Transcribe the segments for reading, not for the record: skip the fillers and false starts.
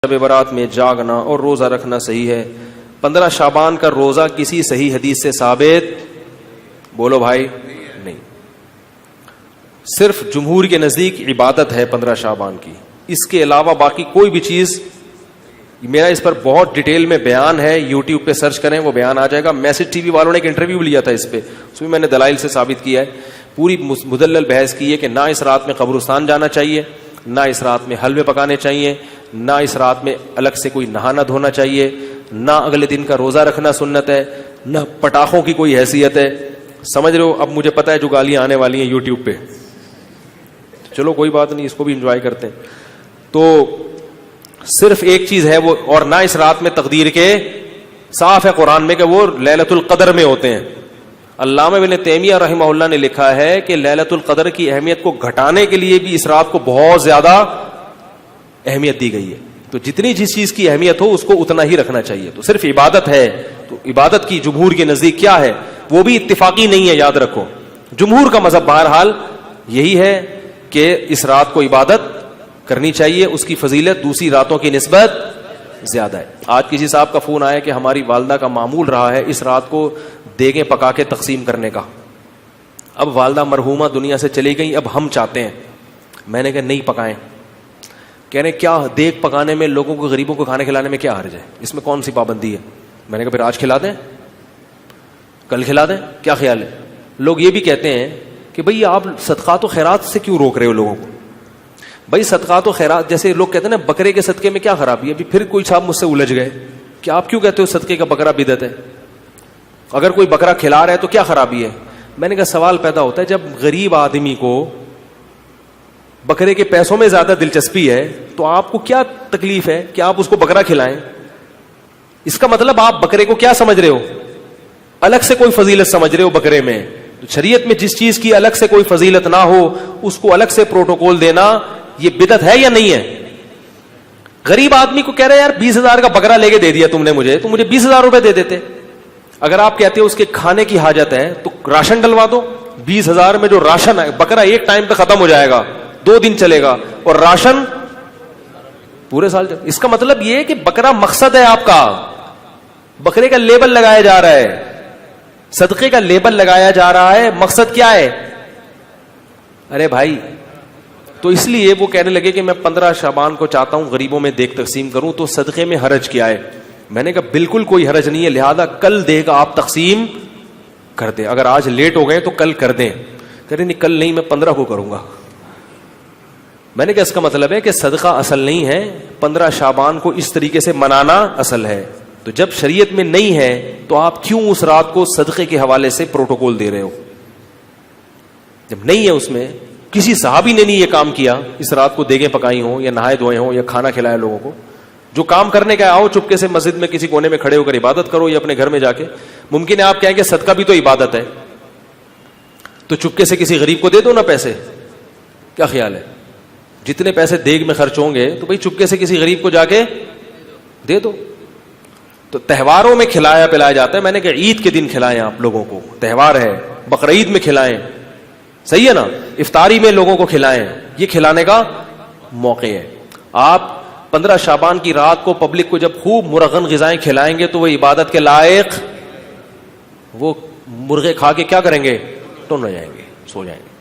شب برات میں جاگنا اور روزہ رکھنا صحیح ہے؟ 15 شعبان کا روزہ کسی صحیح حدیث سے ثابت بولو بھائی نہیں. صرف جمہور کے نزدیک عبادت ہے 15 شعبان کی, اس کے علاوہ باقی کوئی بھی چیز. میرا اس پر بہت ڈیٹیل میں بیان ہے, یوٹیوب پہ سرچ کریں وہ بیان آ جائے گا. میسج ٹی وی والوں نے ایک انٹرویو لیا تھا اس پہ, اس میں نے دلائل سے ثابت کیا ہے. پوری مدلل بحث کی ہے کہ نہ اس رات میں قبرستان جانا چاہیے, نہ اس رات میں حلوے پکانے چاہیے, نہ اس رات میں الگ سے کوئی نہانا دھونا چاہیے, نہ اگلے دن کا روزہ رکھنا سنت ہے, نہ پٹاخوں کی کوئی حیثیت ہے. سمجھ رہے ہو؟ اب مجھے پتا ہے جو گالیاں آنے والی ہیں یوٹیوب پہ, چلو کوئی بات نہیں, اس کو بھی انجوائے کرتے ہیں. تو صرف ایک چیز ہے وہ, اور نہ اس رات میں تقدیر کے, صاف ہے قرآن میں کہ وہ لیلۃ القدر میں ہوتے ہیں. علامہ ابن تیمیہ رحمہ اللہ نے لکھا ہے کہ لیلۃ القدر کی اہمیت کو گھٹانے کے لیے بھی اس رات کو بہت زیادہ اہمیت دی گئی ہے. تو جتنی جس چیز کی اہمیت ہو اس کو اتنا ہی رکھنا چاہیے. تو صرف عبادت ہے, تو عبادت کی جمہور کے نزدیک کیا ہے وہ بھی اتفاقی نہیں ہے, یاد رکھو. جمہور کا مذہب بہرحال یہی ہے کہ اس رات کو عبادت کرنی چاہیے, اس کی فضیلت دوسری راتوں کی نسبت زیادہ ہے. آج کسی صاحب کا فون آیا کہ ہماری والدہ کا معمول رہا ہے اس رات کو دیگیں پکا کے تقسیم کرنے کا. اب والدہ مرحومہ دنیا سے چلی گئی, اب ہم چاہتے ہیں. میں نے کہا نہیں پکائیں. کہہ رہے کیا دیگ پکانے میں, لوگوں کو غریبوں کو کھانے کھلانے میں کیا حرج ہے, اس میں کون سی پابندی ہے؟ میں نے کہا پھر آج کھلا دیں, کل کھلا دیں, کیا خیال ہے؟ لوگ یہ بھی کہتے ہیں کہ بھئی آپ صدقات و خیرات سے کیوں روک رہے ہو لوگوں کو؟ بھائی صدقات و خیرات, جیسے لوگ کہتے ہیں نا بکرے کے صدقے میں کیا خرابی ہے. ابھی پھر کوئی صاحب مجھ سے الجھ گئے کہ آپ کیوں کہتے ہو صدقے کا بکرا بدعت ہے, اگر کوئی بکرا کھلا رہا ہے تو کیا خرابی ہے؟ میں نے کہا سوال پیدا ہوتا ہے, جب غریب آدمی کو بکرے کے پیسوں میں زیادہ دلچسپی ہے تو آپ کو کیا تکلیف ہے کہ آپ اس کو بکرا کھلائیں؟ اس کا مطلب آپ بکرے کو کیا سمجھ رہے ہو, الگ سے کوئی فضیلت سمجھ رہے ہو بکرے میں. شریعت میں جس چیز کی الگ سے کوئی فضیلت نہ ہو اس کو الگ سے پروٹوکول دینا یہ بدعت ہے یا نہیں ہے؟ غریب آدمی کو کہہ رہے یار 20,000 کا بکرا لے کے دے دیا تم نے مجھے, تو مجھے 20,000 روپے دے دیتے. اگر آپ کہتے ہو اس کے کھانے کی حاجت ہے تو راشن ڈلوا دو. 20,000 میں جو راشن ہے, بکرا ایک ٹائم پہ ختم ہو جائے گا, 2 دن چلے گا, اور راشن پورے سال چلے. اس کا مطلب یہ ہے کہ بکرا مقصد ہے آپ کا, بکرے کا لیبل لگایا جا رہا ہے, صدقے کا لیبل لگایا جا رہا ہے, مقصد کیا ہے؟ ارے بھائی, تو اس لیے وہ کہنے لگے کہ میں 15 شعبان کو چاہتا ہوں غریبوں میں دیگ تقسیم کروں, تو صدقے میں حرج کیا ہے؟ میں نے کہا بالکل کوئی حرج نہیں ہے, لہذا کل دیگ آپ تقسیم کر دیں. اگر آج لیٹ ہو گئے تو کل کر دیں. کہہ رہے نہیں کل نہیں, میں 15 کو کروں گا. میں نے کہا اس کا مطلب ہے کہ صدقہ اصل نہیں ہے, 15 شعبان کو اس طریقے سے منانا اصل ہے. تو جب شریعت میں نہیں ہے تو آپ کیوں اس رات کو صدقے کے حوالے سے پروٹوکول دے رہے ہو؟ جب نہیں ہے اس میں, کسی صحابی نے نہیں یہ کام کیا, اس رات کو دیگیں پکائی ہوں یا نہائے دھوئے ہوں یا کھانا کھلایا لوگوں کو. جو کام کرنے کا آؤ چپکے سے مسجد میں کسی کونے میں کھڑے ہو کر عبادت کرو, یا اپنے گھر میں جا کے. ممکن ہے آپ کہیں کہ صدقہ بھی تو عبادت ہے, تو چپکے سے کسی غریب کو دے دو نا پیسے. کیا خیال ہے؟ جتنے پیسے دیگ میں خرچ ہوں گے تو بھائی چپکے سے کسی غریب کو جا کے دے دو. تو تہواروں میں کھلایا پلایا جاتا ہے. میں نے کہا عید کے دن کھلائیں آپ لوگوں کو, تہوار ہے, بقرعید میں کھلائیں, صحیح ہے نا, افطاری میں لوگوں کو کھلائیں, یہ کھلانے کا موقع ہے. آپ 15 شعبان کی رات کو پبلک کو جب خوب مرغن غذائیں کھلائیں گے تو وہ عبادت کے لائق, وہ مرغے کھا کے کیا کریں گے, ٹن ہو جائیں گے, سو جائیں گے.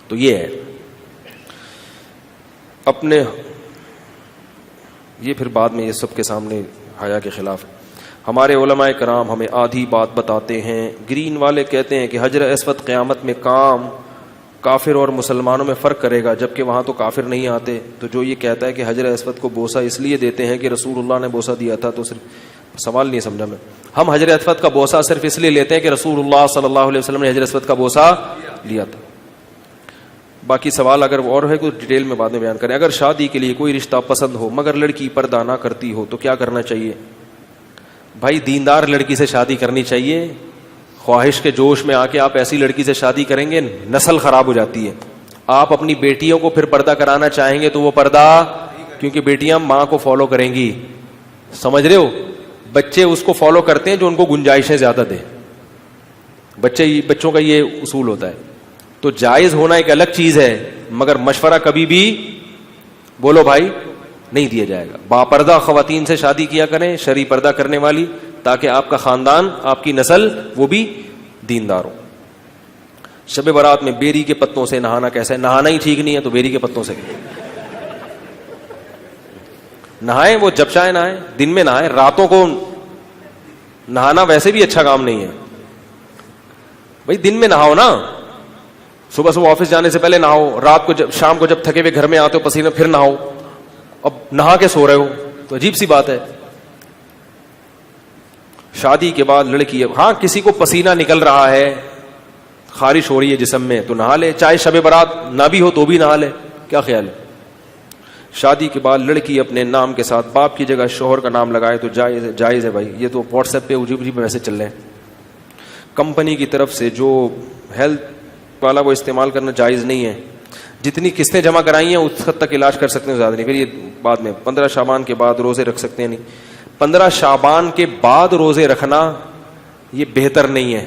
تو یہ ہے اپنے, یہ پھر بعد میں یہ سب کے سامنے حیا کے خلاف. ہمارے علماء کرام ہمیں آدھی بات بتاتے ہیں. گرین والے کہتے ہیں کہ حجر اسود قیامت میں کام کافر اور مسلمانوں میں فرق کرے گا, جبکہ وہاں تو کافر نہیں آتے. تو جو یہ کہتا ہے کہ حجر اسود کو بوسہ اس لیے دیتے ہیں کہ رسول اللہ نے بوسہ دیا تھا, تو صرف سوال نہیں سمجھا میں. ہم حجر اسود کا بوسہ صرف اس لیے لیتے ہیں کہ رسول اللہ صلی اللہ علیہ وسلم نے حجر اسود کا بوسہ لیا تھا. باقی سوال اگر اور ہے کچھ ڈیٹیل میں بعد میں بیان کریں. اگر شادی کے لیے کوئی رشتہ پسند ہو مگر لڑکی پردہ نہ کرتی ہو تو کیا کرنا چاہیے؟ بھائی دیندار لڑکی سے شادی کرنی چاہیے. خواہش کے جوش میں آ کے آپ ایسی لڑکی سے شادی کریں گے نسل خراب ہو جاتی ہے. آپ اپنی بیٹیوں کو پھر پردہ کرانا چاہیں گے تو وہ پردہ, کیونکہ بیٹیاں ماں کو فالو کریں گی, سمجھ رہے ہو. بچے اس کو فالو کرتے ہیں جو ان کو گنجائشیں زیادہ دے. بچوں کا یہ اصول ہوتا ہے. تو جائز ہونا ایک الگ چیز ہے, مگر مشورہ کبھی بھی, بولو بھائی, نہیں دیا جائے گا. باپردہ خواتین سے شادی کیا کریں, شرعی پردہ کرنے والی, تاکہ آپ کا خاندان, آپ کی نسل وہ بھی دیندار ہو. شب برات میں بیری کے پتوں سے نہانا کیسا ہے؟ نہانا ہی ٹھیک نہیں ہے تو بیری کے پتوں سے نہائیں, وہ جب چاہے نہائیں, دن میں نہائیں, راتوں کو نہانا ویسے بھی اچھا کام نہیں ہے بھائی. دن میں نہاؤ نا, صبح صبح آفس جانے سے پہلے نہاؤ, رات کو جب شام کو جب تھکے ہوئے گھر میں آتے ہو پسینہ پھر نہاؤ. اب نہا کے سو رہے ہو تو عجیب سی بات ہے. شادی کے بعد لڑکی, ہاں کسی کو پسینہ نکل رہا ہے, خارش ہو رہی ہے جسم میں تو نہا لے, چاہے شب برات نہ بھی ہو تو بھی نہا لے, کیا خیال ہے؟ شادی کے بعد لڑکی اپنے نام کے ساتھ باپ کی جگہ شوہر کا نام لگائے تو جائز ہے بھائی. یہ تو واٹس ایپ پہ عجیب میسج چل رہے ہیں. کمپنی کی طرف سے جو ہیلتھ والا وہ استعمال کرنا جائز نہیں ہے. جتنی قسطیں جمع کرائی ہیں اس حد تک علاج کر سکتے ہیں, زیادہ نہیں. پھر یہ بعد میں 15 شعبان کے بعد روزے رکھ سکتے ہیں نہیں. 15 شعبان کے بعد روزے رکھنا یہ بہتر نہیں ہے.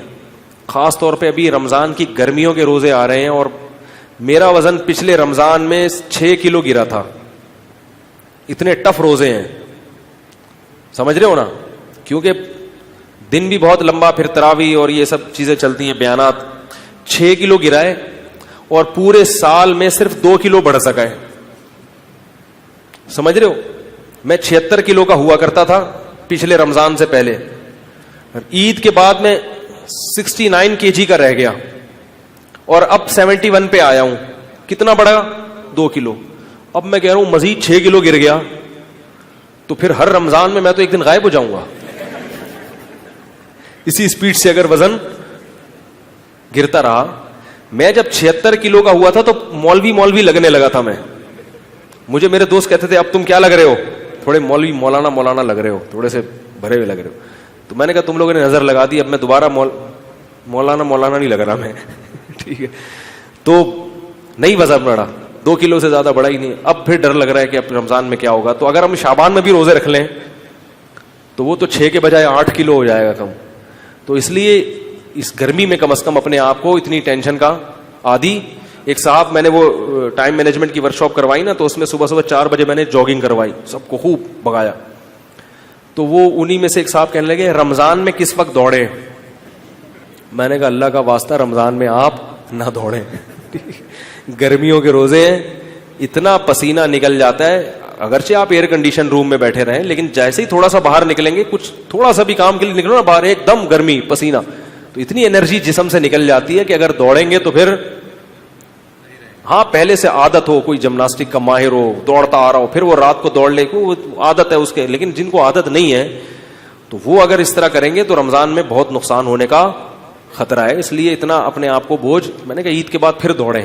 خاص طور پہ ابھی رمضان کی گرمیوں کے روزے آ رہے ہیں, اور میرا وزن پچھلے رمضان میں 6 کلو گرا تھا. اتنے ٹف روزے ہیں, سمجھ رہے ہو نا, کیونکہ دن بھی بہت لمبا, پھر تراویح اور یہ سب چیزیں چلتی ہیں, بیانات. 6 کلو گرائے اور پورے سال میں صرف 2 کلو بڑھ سکا ہے. سمجھ رہے ہو, میں 76 کلو کا ہوا کرتا تھا پچھلے رمضان سے پہلے, عید کے بعد میں 69 kg کا رہ گیا, اور اب 71 پہ آیا ہوں. کتنا بڑھا؟ 2 کلو. اب میں کہہ رہا ہوں مزید 6 کلو گر گیا تو پھر ہر رمضان میں تو ایک دن غائب ہو جاؤں گا. اسی سپیڈ سے اگر وزن گرتا رہا. میں جب 76 کلو کا ہوا تھا تو مولوی لگنے لگا تھا میں. مجھے میرے دوست کہتے تھے اب تم کیا لگ رہے ہو؟ تھوڑے مولوی مولانا لگ رہے ہو, تھوڑے سے بھرے ہوئے لگ رہے ہو. تو میں نے کہا تم لوگوں نے نظر لگا دی, اب میں دوبارہ مولانا نہیں لگ رہا میں. ٹھیک ہے, تو نہیں وزن بڑھا, 2 کلو سے زیادہ بڑھا ہی نہیں. اب پھر ڈر لگ رہا ہے کہ اب رمضان میں کیا ہوگا. تو اگر ہم شعبان میں بھی روزے رکھ لیں تو وہ تو 6 کے بجائے 8 کلو ہو جائے گا کم. تو اس لیے اس گرمی میں کم از کم اپنے آپ کو اتنی ٹینشن کا عادی. ایک صاحب, میں نے وہ ٹائم مینجمنٹ کی ورکشاپ کروائی نا, تو اس میں صبح 4 بجے میں نے جاگنگ کروائی, سب کو خوب بگایا. تو وہ انہی میں سے ایک صاحب کہنے لگے رمضان میں کس وقت دوڑے؟ میں نے کہا اللہ کا واسطہ رمضان میں آپ نہ دوڑیں. گرمیوں کے روزے ہیں, اتنا پسینہ نکل جاتا ہے. اگرچہ آپ ایئر کنڈیشن روم میں بیٹھے رہیں, لیکن جیسے ہی تھوڑا سا باہر نکلیں گے, کچھ تھوڑا سا بھی کام کے لیے نکلو نا باہر, ایک دم گرمی پسینہ, تو اتنی انرجی جسم سے نکل جاتی ہے کہ اگر دوڑیں گے تو پھر, ہاں پہلے سے عادت ہو, کوئی جمناسٹک کا ماہر ہو, دوڑتا آ رہا ہو, پھر وہ رات کو دوڑ لے, کو عادت ہے اس کے. لیکن جن کو عادت نہیں ہے تو وہ اگر اس طرح کریں گے تو رمضان میں بہت نقصان ہونے کا خطرہ ہے. اس لیے اتنا اپنے آپ کو بوجھ, میں نے کہا عید کے بعد پھر دوڑیں.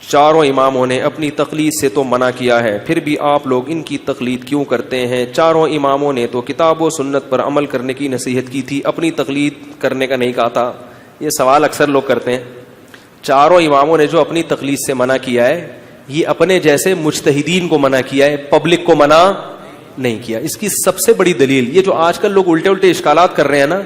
چاروں اماموں نے اپنی تقلید سے تو منع کیا ہے, پھر بھی آپ لوگ ان کی تقلید کیوں کرتے ہیں؟ چاروں اماموں نے تو کتاب و سنت پر عمل کرنے کی نصیحت کی تھی, اپنی تقلید کرنے کا نہیں کہا تھا. یہ سوال اکثر لوگ کرتے ہیں. چاروں اماموں نے جو اپنی تقلید سے منع کیا ہے, یہ اپنے جیسے مجتہدین کو منع کیا ہے, پبلک کو منع نہیں کیا. اس کی سب سے بڑی دلیل, یہ جو آج کل لوگ الٹے اشکالات کر رہے ہیں نا,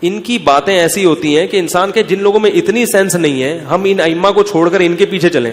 ان کی باتیں ایسی ہوتی ہیں کہ انسان کے, جن لوگوں میں اتنی سینس نہیں ہے, ہم ان ائمہ کو چھوڑ کر ان کے پیچھے چلیں.